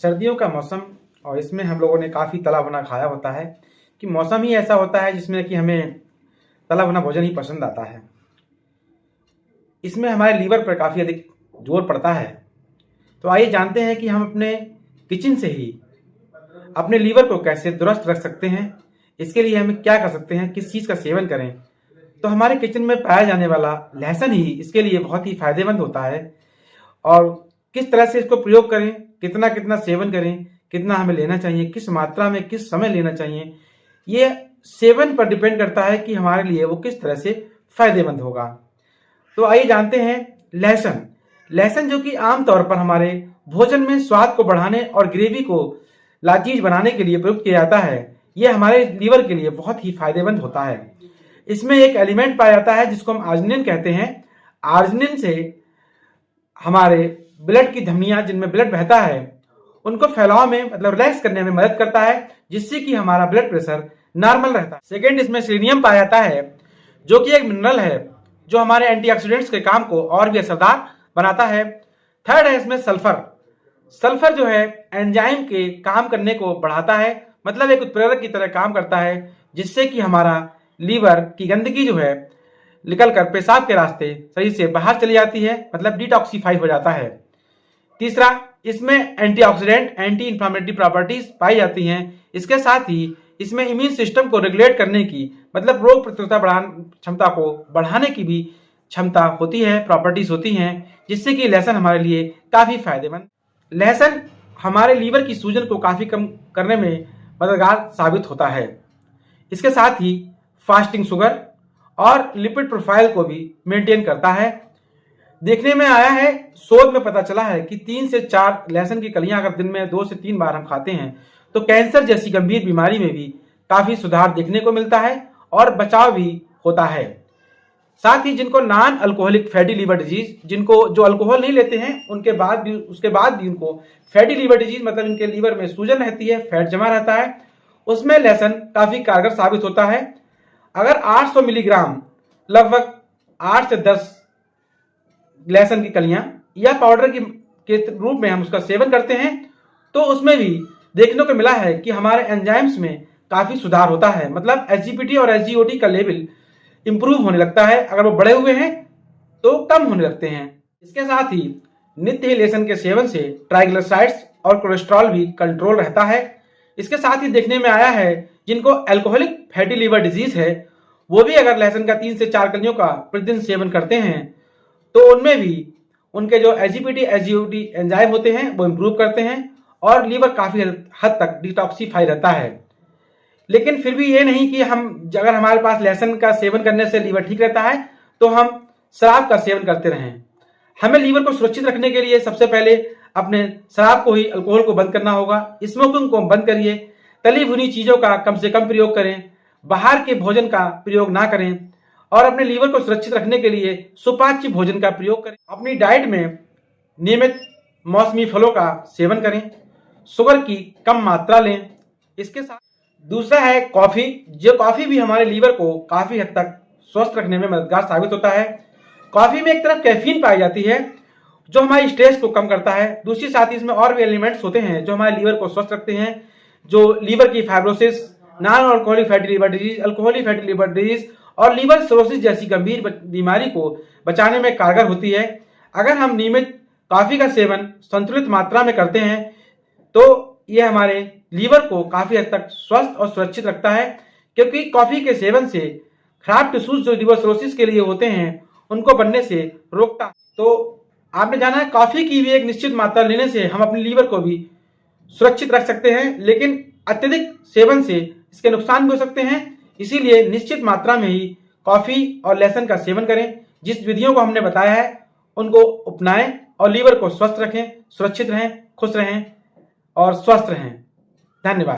सर्दियों का मौसम और इसमें हम लोगों ने काफ़ी तला भुना खाया होता है कि मौसम ही ऐसा होता है जिसमें कि हमें तला भुना भोजन ही पसंद आता है। इसमें हमारे लीवर पर काफ़ी अधिक जोर पड़ता है। तो आइए जानते हैं कि हम अपने किचन से ही अपने लीवर को कैसे दुरुस्त रख सकते हैं। इसके लिए हमें क्या कर सकते हैं, किस चीज़ का सेवन करें। तो हमारे किचन में पाया जाने वाला लहसुन ही इसके लिए बहुत ही फायदेमंद होता है। और किस तरह से इसको प्रयोग करें, कितना कितना सेवन करें, कितना हमें लेना चाहिए, किस मात्रा में किस समय लेना चाहिए, ये सेवन पर डिपेंड करता है कि हमारे लिए वो किस तरह से फायदेमंद होगा। तो आइए जानते हैं लहसुन। लहसुन जो कि आमतौर पर हमारे भोजन में स्वाद को बढ़ाने और ग्रेवी को लाजीज बनाने के लिए प्रयुक्त किया जाता है। ये हमारे लीवर के लिए बहुत ही फायदेमंद होता है। इसमें एक एलिमेंट पाया जाता है जिसको हम आर्जिनिन कहते हैं। आर्जिनिन से हमारे ब्लड की धमनियां जिनमें ब्लड बहता है उनको फैलाव में मतलब रिलैक्स करने में मदद करता है, जिससे कि हमारा ब्लड प्रेशर नॉर्मल रहता है। सेकेंड, इसमें सेलेनियम पाया जाता है जो कि एक मिनरल है जो हमारे एंटीऑक्सीडेंट्स के काम को और भी असरदार बनाता है। थर्ड है इसमें सल्फर। सल्फर जो है एंजाइम के काम करने को बढ़ाता है, मतलब एक उत्प्रेरक की तरह काम करता है, जिससे कि हमारा लीवर की गंदगी जो है निकलकर पेशाब के रास्ते शरीर से बाहर चली जाती है, मतलब डिटॉक्सिफाई हो जाता है। तीसरा, इसमें एंटीऑक्सीडेंट एंटी इंफ्लेमेटरी प्रॉपर्टीज पाई जाती हैं। इसके साथ ही इसमें इम्यून सिस्टम को रेगुलेट करने की मतलब रोग प्रतिरोधकता क्षमता को बढ़ाने की भी क्षमता होती है, प्रॉपर्टीज होती हैं, जिससे कि लहसुन हमारे लिए काफ़ी फायदेमंद। लहसुन हमारे लीवर की सूजन को काफ़ी कम करने में मददगार साबित होता है। इसके साथ ही फास्टिंग शुगर और लिपिड प्रोफाइल को भी मेंटेन करता है। देखने में आया है, शोध में पता चला है कि 3 से 4 लहसुन की कलियां अगर दिन में 2 से 3 बार हम खाते हैं तो कैंसर जैसी गंभीर बीमारी में भी काफ़ी सुधार देखने को मिलता है और बचाव भी होता है। साथ ही जिनको non alcoholic fatty liver disease, जिनको जो अल्कोहल नहीं लेते हैं उसके बाद भी उनको फैटी लीवर डिजीज मतलब इनके लीवर में सूजन रहती है, फैट जमा रहता है, उसमें लहसुन काफ़ी कारगर साबित होता है। अगर 800 मिलीग्राम लगभग 8 से 10 लहसुन की कलियां या पाउडर के रूप में हम उसका सेवन करते हैं तो उसमें भी देखने को मिला है कि हमारे एंजाइम्स में काफ़ी सुधार होता है, मतलब एसजीपीटी और एसजीओटी का लेवल इंप्रूव होने लगता है। अगर वो बढ़े हुए हैं तो कम होने लगते हैं। इसके साथ ही नित्य ही लहसुन के सेवन से ट्राइग्लिसराइड्स और कोलेस्ट्रॉल भी कंट्रोल रहता है। इसके साथ ही देखने में आया है जिनको एल्कोहलिक फैटी लीवर डिजीज है वो भी अगर लहसुन का 3 से 4 कलियों का प्रतिदिन सेवन करते हैं तो उनमें भी उनके जो एसजीपीटी एसजीओटी एंजाइम होते हैं वो इम्प्रूव करते हैं और लीवर काफ़ी हद तक डिटॉक्सिफाई रहता है। लेकिन फिर भी ये नहीं कि हम अगर हमारे पास लहसुन का सेवन करने से लीवर ठीक रहता है तो हम शराब का सेवन करते रहें। हमें लीवर को सुरक्षित रखने के लिए सबसे पहले अपने शराब को ही, अल्कोहल को बंद करना होगा। स्मोकिंग को बंद करिए, तली भुनी चीज़ों का कम से कम प्रयोग करें, बाहर के भोजन का प्रयोग ना करें और अपने लीवर को सुरक्षित रखने के लिए सुपाच्य भोजन का प्रयोग करें। अपनी डाइट में नियमित मौसमी फलों का सेवन करें, शुगर की कम मात्रा लें। इसके साथ दूसरा है कॉफ़ी। जो कॉफ़ी भी हमारे लीवर को काफ़ी हद तक स्वस्थ रखने में मददगार साबित होता है। कॉफ़ी में एक तरफ कैफीन पाई जाती है जो हमारी स्ट्रेस को कम करता है, दूसरी साथ ही इसमें और भी एलिमेंट्स होते हैं जो हमारे लीवर को स्वस्थ रखते हैं, जो लीवर की fibrosis, non alcoholic fatty liver disease, alcoholic fatty liver disease और लीवर सिरोसिस जैसी गंभीर बीमारी को बचाने में कारगर होती है। अगर हम नियमित कॉफ़ी का सेवन संतुलित मात्रा में करते हैं तो ये हमारे लीवर को काफ़ी हद तक स्वस्थ और सुरक्षित रखता है, क्योंकि कॉफ़ी के सेवन से खराब टिश्यूज जो लीवर सिरोसिस के लिए होते हैं उनको बनने से रोकता। तो आपने जाना है कॉफ़ी की भी एक निश्चित मात्रा लेने से हम अपने लीवर को भी सुरक्षित रख सकते हैं, लेकिन अत्यधिक सेवन से इसके नुकसान भी हो सकते हैं। इसीलिए निश्चित मात्रा में ही कॉफ़ी और लहसुन का सेवन करें। जिस विधियों को हमने बताया है उनको अपनाएं और लीवर को स्वस्थ रखें, सुरक्षित रहें, खुश रहें और स्वस्थ रहें। धन्यवाद।